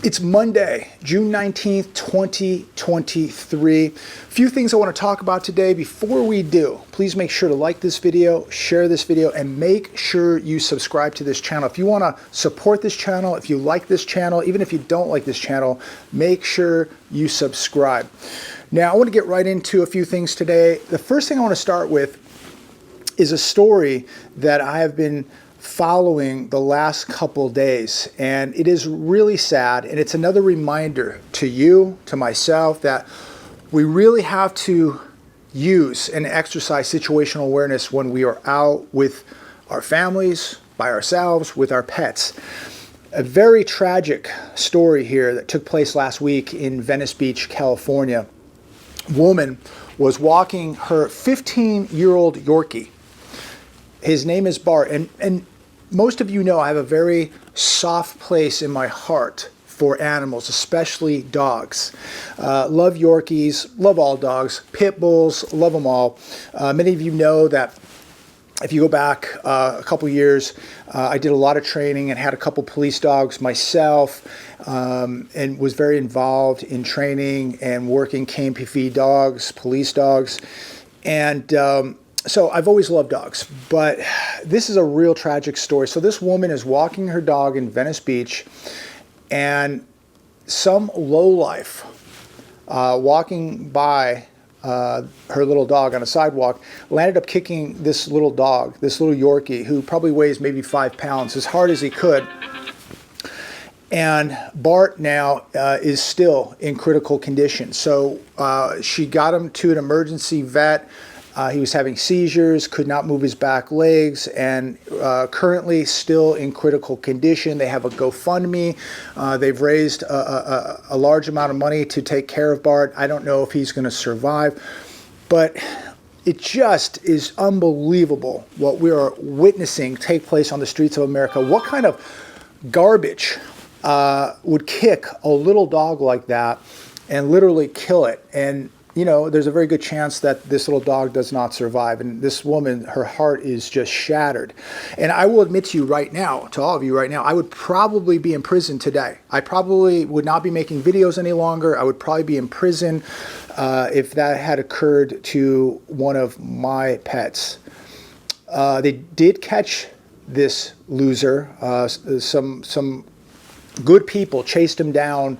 It's Monday, June 19th, 2023. A few things I want to talk about today. Before we do, please make sure to like this video, share this video, and make sure you subscribe to this channel. If you want to support this channel, if you like this channel, even if you don't like this channel, make sure you subscribe. Now, I want to get right into a few things today. The first thing I want to start with is a story that I have been following the last couple days, and it is really sad, and it's another reminder to you, to myself, that we really have to use and exercise situational awareness when we are out with our families, by ourselves, with our pets. A very tragic story here that took place last week in Venice Beach, California. A woman was walking her 15-year-old Yorkie. His name is Bart, and most of you know I have a very soft place in my heart for animals, especially dogs. Love Yorkies, love all dogs, pit bulls, love them all. Many of you know that if you go back a couple years, I did a lot of training and had a couple police dogs myself, and was very involved in training and working KMPV dogs, police dogs, and so I've always loved dogs, but this is a real tragic story. So this woman is walking her dog in Venice Beach, and some lowlife walking by her little dog on a sidewalk landed up kicking this little dog, this little Yorkie, who probably weighs maybe 5 pounds, as hard as he could. And Bart now is still in critical condition. So she got him to an emergency vet. He was having seizures, could not move his back legs, and currently still in critical condition. They have a GoFundMe. They've raised a large amount of money to take care of Bart. I don't know if he's going to survive, but it just is unbelievable what we are witnessing take place on the streets of America. What kind of garbage would kick a little dog like that and literally kill it? And you know, there's a very good chance that this little dog does not survive. And this woman, her heart is just shattered. And I will admit to you right now, to all of you right now, I would probably be in prison today. I probably would not be making videos any longer. I would probably be in prison if that had occurred to one of my pets. They did catch this loser. Some good people chased him down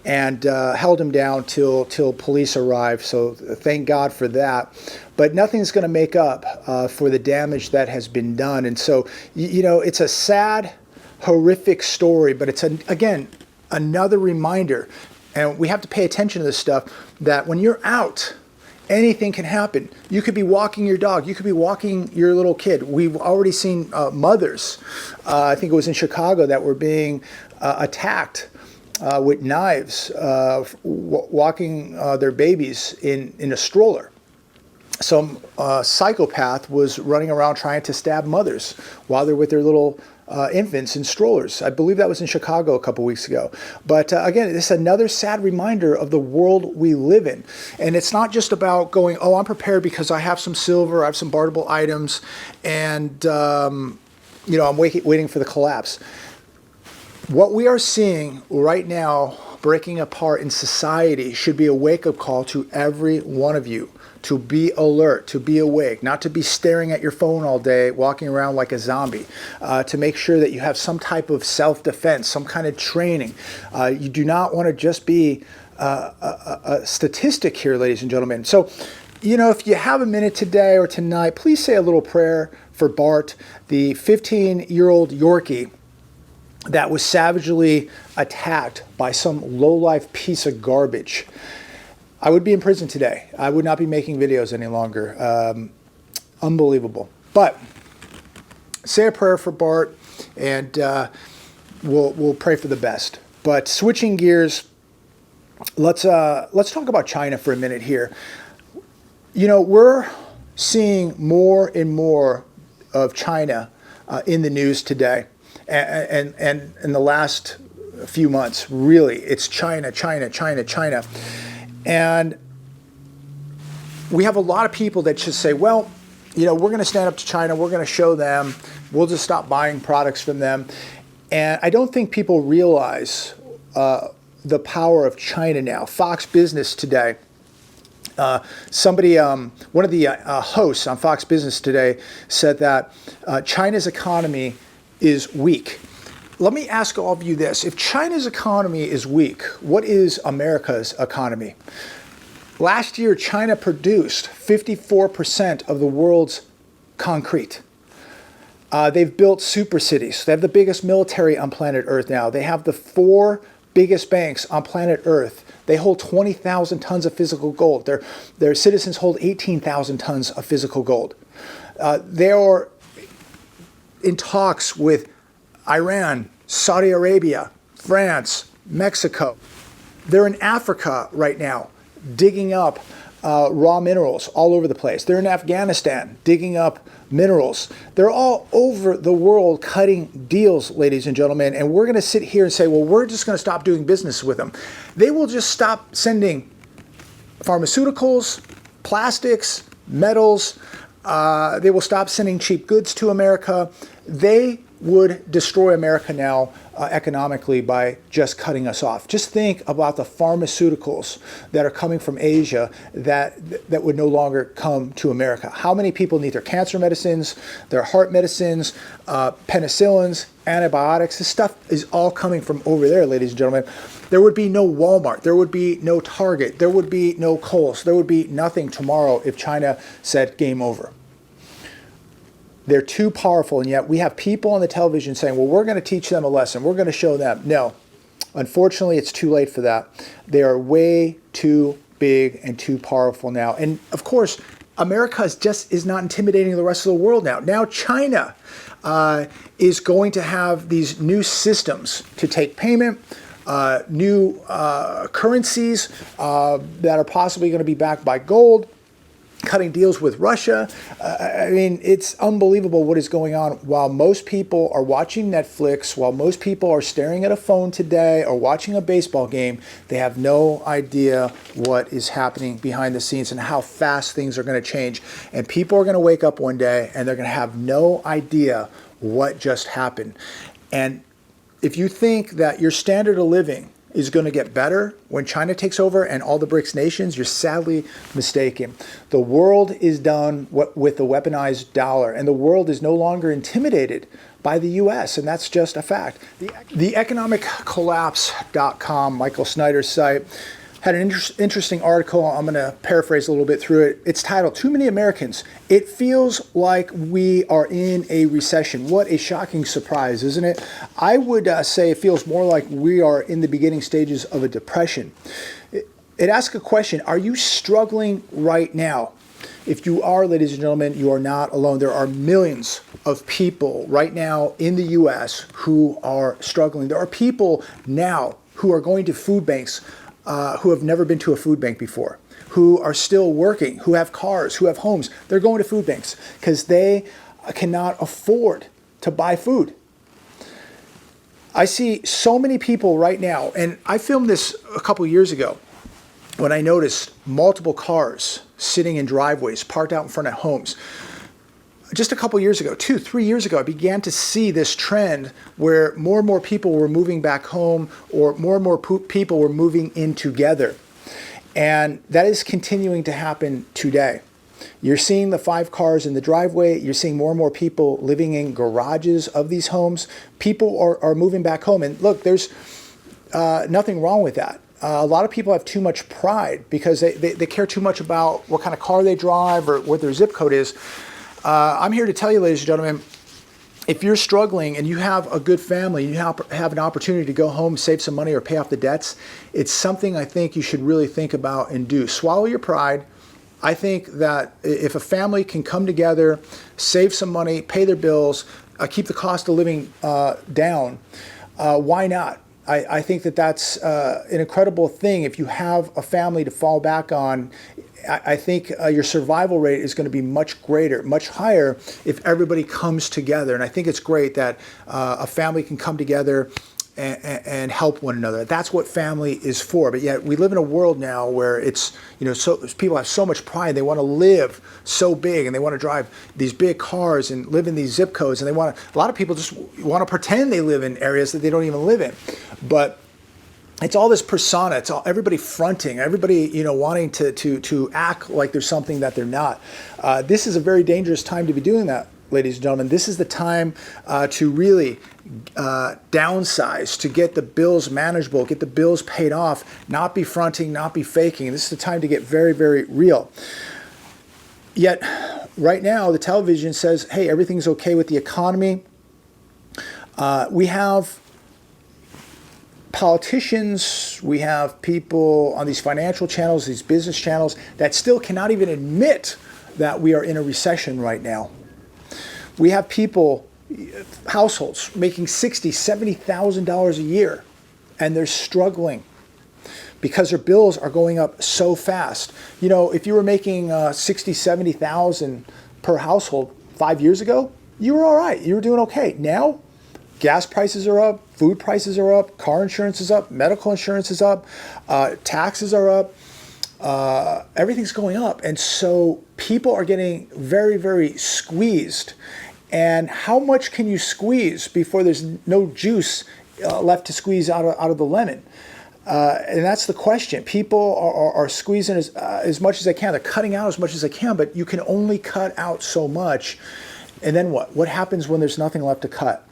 and held him down till police arrived. So thank God for that. But nothing's going to make up for the damage that has been done. And so, you know, it's a sad, horrific story, but it's, again, another reminder, and we have to pay attention to this stuff, that when you're out, anything can happen. You could be walking your dog. You could be walking your little kid. We've already seen mothers, I think it was in Chicago, that were being attacked with knives, walking their babies in a stroller. Some psychopath was running around trying to stab mothers while they're with their little infants in strollers. I believe that was in Chicago a couple weeks ago. But again, it's another sad reminder of the world we live in. And it's not just about going, oh, I'm prepared because I have some silver, I have some barterable items, and you know, I'm waiting for the collapse. What we are seeing right now breaking apart in society should be a wake-up call to every one of you to be alert, to be awake, not to be staring at your phone all day, walking around like a zombie, to make sure that you have some type of self-defense, some kind of training. You do not want to just be a statistic here, ladies and gentlemen. So, you know, if you have a minute today or tonight, please say a little prayer for Bart, the 15-year-old Yorkie that was savagely attacked by some low-life piece of garbage. I would be in prison today. I would not be making videos any longer. Unbelievable. But say a prayer for Bart, and we'll pray for the best. But switching gears, let's talk about China for a minute here. You know, we're seeing more and more of China in the news today. And in the last few months, really, it's China, China, China, China. And we have a lot of people that just say, well, you know, we're going to stand up to China. We're going to show them. We'll just stop buying products from them. And I don't think people realize the power of China now. Fox Business Today. One of the hosts on Fox Business Today said that China's economy is weak. Let me ask all of you this. If China's economy is weak, what is America's economy? Last year, China produced 54% of the world's concrete. They've built super cities. They have the biggest military on planet Earth now. They have the 4 biggest banks on planet Earth. They hold 20,000 tons of physical gold. Their citizens hold 18,000 tons of physical gold. They are in talks with Iran, Saudi Arabia, France, Mexico. They're in Africa right now, digging up raw minerals all over the place. They're in Afghanistan, digging up minerals. They're all over the world cutting deals, ladies and gentlemen, and we're going to sit here and say, well, we're just going to stop doing business with them. They will just stop sending pharmaceuticals, plastics, metals. They will stop sending cheap goods to America. They would destroy America now economically by just cutting us off. Just think about the pharmaceuticals that are coming from Asia that would no longer come to America. How many people need their cancer medicines, their heart medicines, penicillins, antibiotics? This stuff is all coming from over there, ladies and gentlemen. There would be no Walmart. There would be no Target. There would be no Kohl's. There would be nothing tomorrow if China said game over. They're too powerful, and yet we have people on the television saying, well, we're going to teach them a lesson. We're going to show them. No, unfortunately, it's too late for that. They are way too big and too powerful now. And of course, America is not intimidating the rest of the world now. Now China is going to have these new systems to take payment, new currencies that are possibly going to be backed by gold, cutting deals with Russia. I mean, it's unbelievable what is going on. While most people are watching Netflix, while most people are staring at a phone today or watching a baseball game, they have no idea what is happening behind the scenes and how fast things are going to change. And people are going to wake up one day and they're going to have no idea what just happened. And if you think that your standard of living is going to get better when China takes over and all the BRICS nations, you're sadly mistaken. The world is done with the weaponized dollar, and the world is no longer intimidated by the U.S., and that's just a fact. The economiccollapse.com, Michael Snyder's site, had an interesting article. I'm going to paraphrase a little bit through it. It's titled, Too Many Americans. It feels like we are in a recession. What a shocking surprise, isn't it? I would say it feels more like we are in the beginning stages of a depression. It asks a question, are you struggling right now? If you are, ladies and gentlemen, you are not alone. There are millions of people right now in the U.S. who are struggling. There are people now who are going to food banks who have never been to a food bank before, who are still working, who have cars, who have homes. They're going to food banks because they cannot afford to buy food. I see so many people right now, and I filmed this a couple years ago when I noticed multiple cars sitting in driveways, parked out in front of homes. Just a couple years ago, 2-3 years ago, I began to see this trend where more and more people were moving back home, or more and more people were moving in together. And that is continuing to happen today. You're seeing the 5 cars in the driveway. You're seeing more and more people living in garages of these homes. People are moving back home. And look, there's nothing wrong with that. A lot of people have too much pride because they care too much about what kind of car they drive or what their zip code is. I'm here to tell you, ladies and gentlemen, if you're struggling and you have a good family, you have an opportunity to go home, save some money, or pay off the debts, it's something I think you should really think about and do. Swallow your pride. I think that if a family can come together, save some money, pay their bills, keep the cost of living down, why not? I think that that's an incredible thing. If you have a family to fall back on, I think your survival rate is going to be much greater, much higher if everybody comes together. And I think it's great that a family can come together and help one another. That's what family is for. But yet we live in a world now where it's, so people have so much pride. They want to live so big and they want to drive these big cars and live in these zip codes. And a lot of people just want to pretend they live in areas that they don't even live in. But it's all this persona. It's all everybody fronting, everybody, you know, wanting to act like there's something that they're not. This is a very dangerous time to be doing that, ladies and gentlemen. This is the time to really downsize, to get the bills manageable, get the bills paid off, not be fronting, not be faking. This is the time to get very, very real. Yet, right now, the television says, hey, everything's okay with the economy. We have politicians, we have people on these financial channels, these business channels, that still cannot even admit that we are in a recession right now. We have people, households, making $60,000, $70,000 a year, and they're struggling because their bills are going up so fast. You know, if you were making $60,000, $70,000 per household 5 years ago, you were all right. You were doing okay. Now, gas prices are up, food prices are up, car insurance is up, medical insurance is up, taxes are up, everything's going up. And so people are getting very, very squeezed. And how much can you squeeze before there's no juice left to squeeze out of the lemon? And that's the question. People are squeezing as much as they can. They're cutting out as much as they can, but you can only cut out so much. And then what? What happens when there's nothing left to cut?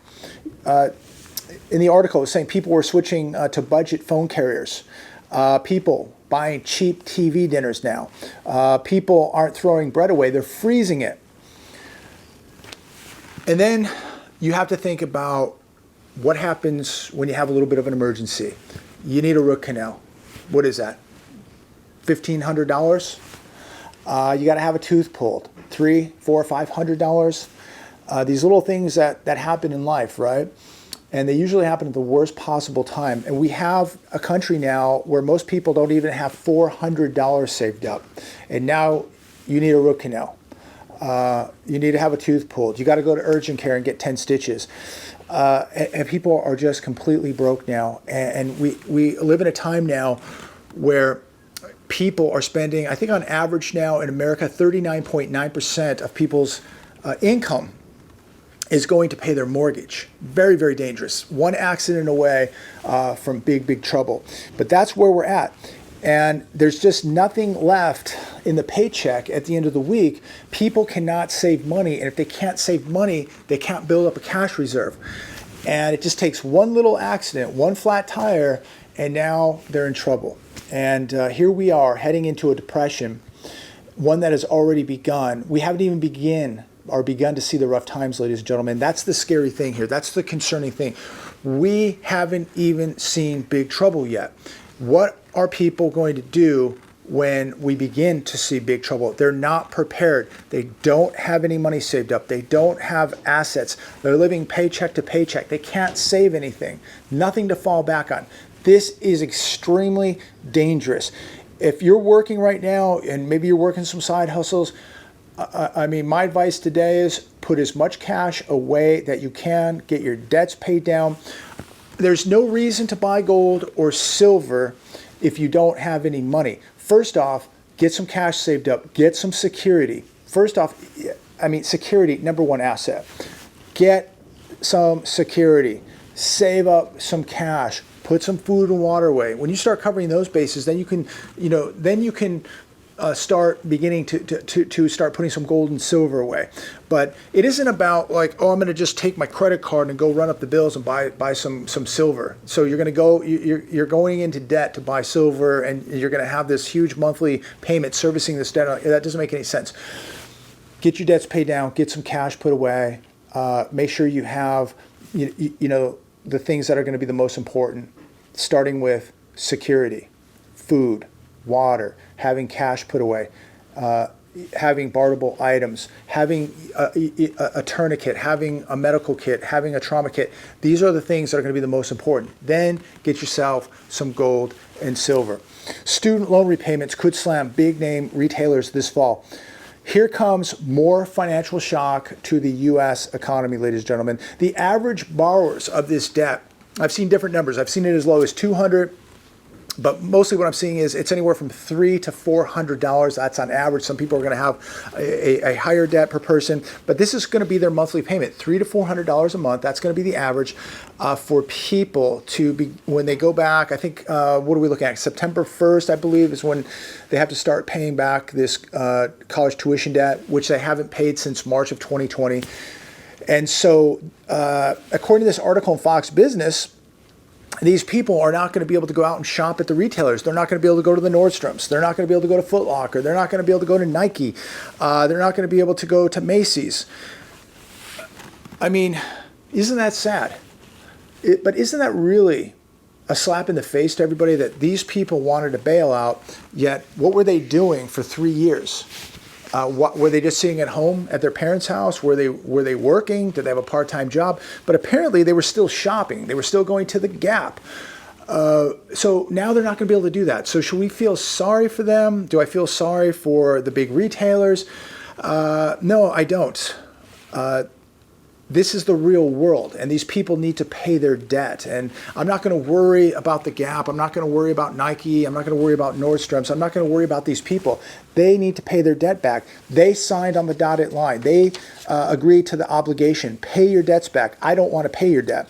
In the article, it was saying people were switching to budget phone carriers. People buying cheap TV dinners now. People aren't throwing bread away, they're freezing it. And then you have to think about what happens when you have a little bit of an emergency. You need a root canal. What is that? $1,500? You got to have a tooth pulled. $300, $400, $500. These little things that happen in life, right? And they usually happen at the worst possible time. And we have a country now where most people don't even have $400 saved up. And now you need a root canal. You need to have a tooth pulled. You got to go to urgent care and get 10 stitches. And people are just completely broke now. And we live in a time now where people are spending, I think on average now in America, 39.9% of people's income is going to pay their mortgage. Very, very dangerous. One accident away from big, big trouble. But that's where we're at. And there's just nothing left in the paycheck at the end of the week. People cannot save money. And if they can't save money, they can't build up a cash reserve. And it just takes one little accident, one flat tire, and now they're in trouble. And here we are heading into a depression, one that has already begun. We haven't even begun to see the rough times, ladies and gentlemen. That's the scary thing here. That's the concerning thing. We haven't even seen big trouble yet. What are people going to do when we begin to see big trouble? They're not prepared. They don't have any money saved up. They don't have assets. They're living paycheck to paycheck. They can't save anything. Nothing to fall back on. This is extremely dangerous. If you're working right now and maybe you're working some side hustles, I mean, my advice today is put as much cash away that you can, get your debts paid down. There's no reason to buy gold or silver if you don't have any money. First off, get some cash saved up, get some security. First off, I mean, security, number one asset. Get some security, save up some cash, put some food and water away. When you start covering those bases, then you can, start beginning to start putting some gold and silver away. But it isn't about like, oh, I'm going to just take my credit card and go run up the bills and buy some silver. So you're going into debt to buy silver, and you're going to have this huge monthly payment servicing this debt. That doesn't make any sense. Get your debts paid down. Get some cash put away. Make sure you have the things that are going to be the most important, starting with security, food, water, having cash put away, having barterable items, having a tourniquet, having a medical kit, having a trauma kit. These are the things that are going to be the most important. Then get yourself some gold and silver. Student loan repayments could slam big name retailers this fall. Here comes more financial shock to the U.S. economy, ladies and gentlemen. The average borrowers of this debt, I've seen different numbers. I've seen it as low as $200 But mostly what I'm seeing is it's anywhere from $300 to $400. That's on average. Some people are going to have a higher debt per person, but this is going to be their monthly payment, $300 to $400 a month. That's going to be the average for people to be when they go back. I think what are we looking at? September 1st, I believe, is when they have to start paying back this college tuition debt, which they haven't paid since March of 2020. And so, according to this article in Fox Business, these people are not going to be able to go out and shop at the retailers. They're not going to be able to go to the Nordstroms. They're not going to be able to go to Foot Locker. They're not going to be able to go to Nike. They're not going to be able to go to Macy's. I mean, isn't that sad? But isn't that really a slap in the face to everybody that these people wanted a bailout, yet what were they doing for 3 years? What, were they just sitting at home at their parents' house? Were they working? Did they have a part-time job? But apparently they were still shopping. They were still going to the Gap. So now they're not going to be able to do that. So should we feel sorry for them? Do I feel sorry for the big retailers? No, I don't. This is the real world, and these people need to pay their debt. And I'm not going to worry about the Gap. I'm not going to worry about Nike. I'm not going to worry about Nordstrom's. I'm not going to worry about these people. They need to pay their debt back. They signed on the dotted line. They agreed to the obligation. Pay your debts back. I don't want to pay your debt.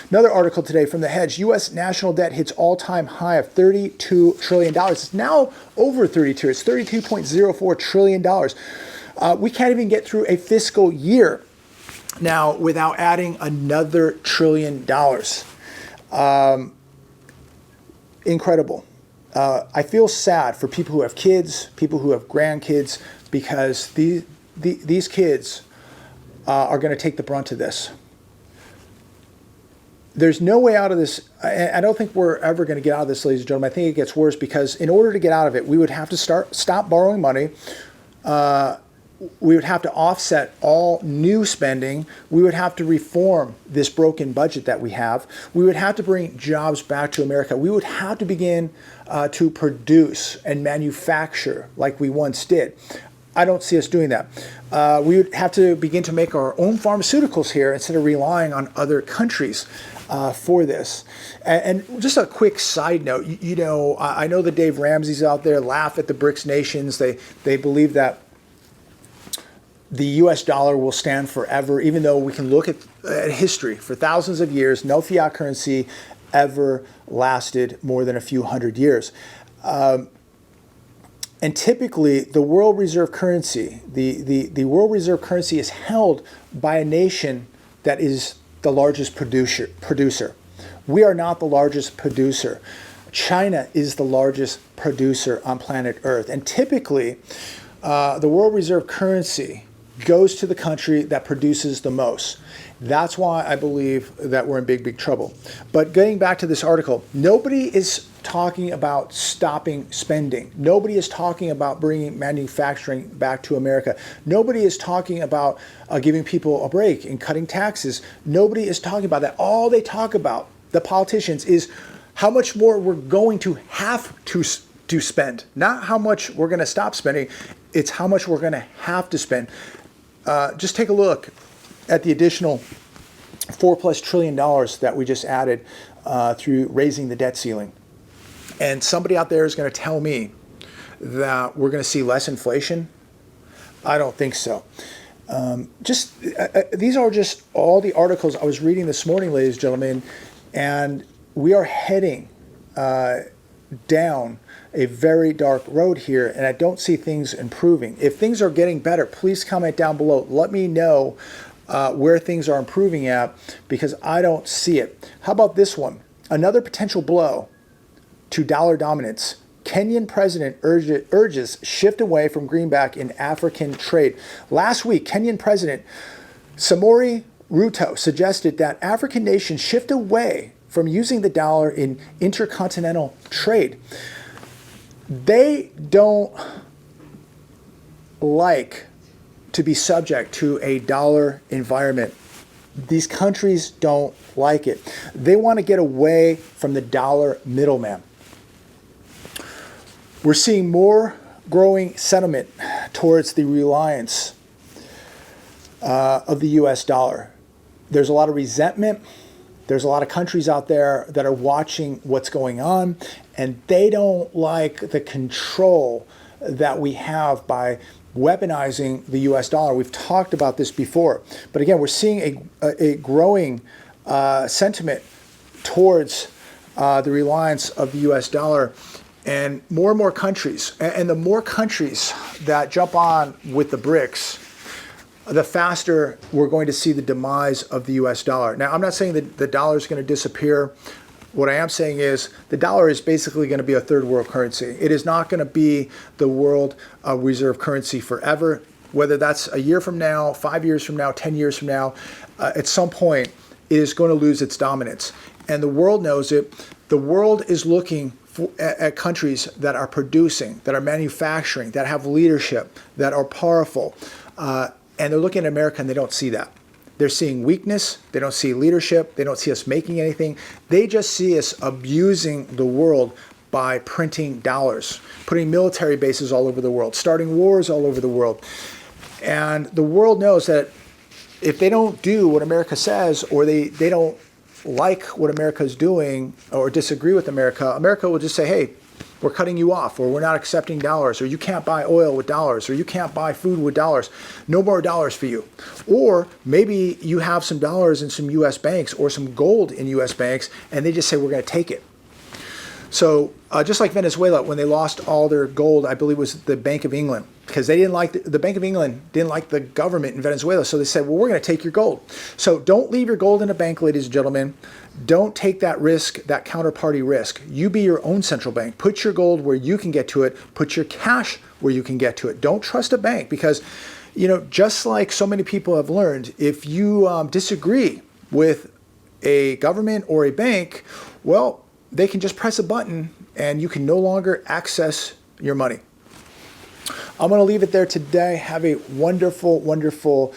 Another article today from The Hedge. U.S. national debt hits all-time high of $32 trillion. It's now over 32. It's $32.04 trillion. We can't even get through a fiscal year now without adding another $1 trillion. Incredible. I feel sad for people who have kids, people who have grandkids, because these kids are going to take the brunt of this. There's no way out of this. I don't think we're ever going to get out of this, ladies and gentlemen. I think it gets worse, because in order to get out of it, we would have to stop borrowing money. We would have to offset all new spending. We would have to reform this broken budget that we have. We would have to bring jobs back to America. We would have to begin to produce and manufacture like we once did. I don't see us doing that. We would have to begin to make our own pharmaceuticals here instead of relying on other countries for this. And just a quick side note, you know, I know the Dave Ramsey's out there laugh at the BRICS nations. They believe that the U.S. dollar will stand forever, even though we can look at history. For thousands of years, no fiat currency ever lasted more than a few hundred years. And typically, the world reserve currency, the world reserve currency is held by a nation that is the largest producer. We are not the largest producer. China is the largest producer on planet Earth. And typically, the world reserve currency goes to the country that produces the most. That's why I believe that we're in big, big trouble. But getting back to this article, nobody is talking about stopping spending. Nobody is talking about bringing manufacturing back to America. Nobody is talking about giving people a break and cutting taxes. Nobody is talking about that. All they talk about, the politicians, is how much more we're going to have to spend. Not how much we're going to stop spending. It's how much we're going to have to spend. Just take a look at the additional $4+ trillion that we just added through raising the debt ceiling. And somebody out there is going to tell me that we're going to see less inflation. I don't think so. These are just all the articles I was reading this morning, ladies and gentlemen, and we are heading down a very dark road here, and I don't see things improving. If things are getting better, please comment down below. Let me know where things are improving at, because I don't see it. How about this one? Another potential blow to dollar dominance. Kenyan president urges shift away from greenback in African trade. Last week, Kenyan President Samori Ruto suggested that African nations shift away from using the dollar in intercontinental trade. They don't like to be subject to a dollar environment. These countries don't like it. They want to get away from the dollar middleman. We're seeing more growing sentiment towards the reliance of the U.S. dollar. There's a lot of resentment There's a lot of countries out there that are watching what's going on, and they don't like the control that we have by weaponizing the US dollar. We've talked about this before. But again, we're seeing a growing sentiment towards the reliance of the US dollar, and more countries. And the more countries that jump on with the BRICS, the faster we're going to see the demise of the US dollar. Now, I'm not saying that the dollar is going to disappear. What I am saying is the dollar is basically going to be a third world currency. It is not going to be the world reserve currency forever, whether that's a year from now, 5 years from now, 10 years from now. At some point, it is going to lose its dominance. And the world knows it. The world is looking at countries that are producing, that are manufacturing, that have leadership, that are powerful. And they're looking at America and they don't see that. They're seeing weakness. They don't see leadership. They don't see us making anything. They just see us abusing the world by printing dollars, putting military bases all over the world, starting wars all over the world. And the world knows that if they don't do what America says, or they don't like what America is doing or disagree with America, America will just say, hey, we're cutting you off, or we're not accepting dollars, or you can't buy oil with dollars, or you can't buy food with dollars. No more dollars for you. Or maybe you have some dollars in some U.S. banks or some gold in U.S. banks, and they just say, we're going to take it. So just like Venezuela, when they lost all their gold, I believe it was the Bank of England, because they didn't like the Bank of England didn't like the government in Venezuela. So they said, well, we're going to take your gold. So don't leave your gold in a bank, ladies and gentlemen. Don't take that risk, that counterparty risk. You be your own central bank. Put your gold where you can get to it. Put your cash where you can get to it. Don't trust a bank, because, you know, just like so many people have learned, if you disagree with a government or a bank, well, they can just press a button and you can no longer access your money. I'm going to leave it there today. Have a wonderful, wonderful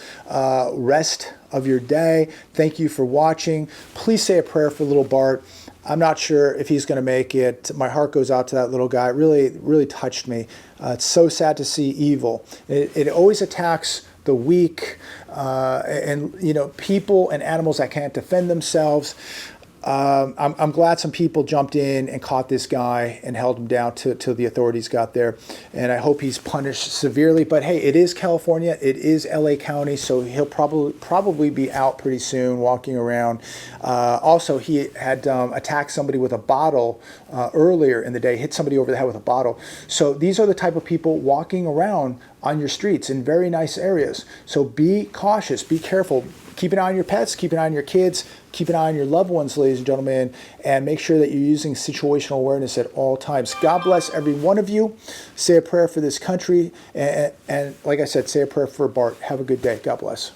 rest of your day. Thank you for watching. Please say a prayer for little Bart. I'm not sure if he's going to make it. My heart goes out to that little guy. It really touched me. It's so sad to see evil. It always attacks the weak and, you know, people and animals that can't defend themselves. I'm glad some people jumped in and caught this guy and held him down till the authorities got there. And I hope he's punished severely. But hey, it is California. It is LA County. So he'll probably be out pretty soon, walking around. Also, he had attacked somebody with a bottle earlier in the day, hit somebody over the head with a bottle. So these are the type of people walking around on your streets in very nice areas. So be cautious, be careful. Keep an eye on your pets, keep an eye on your kids, keep an eye on your loved ones, ladies and gentlemen, and make sure that you're using situational awareness at all times. God bless every one of you. Say a prayer for this country, and like I said, say a prayer for Bart. Have a good day. God bless.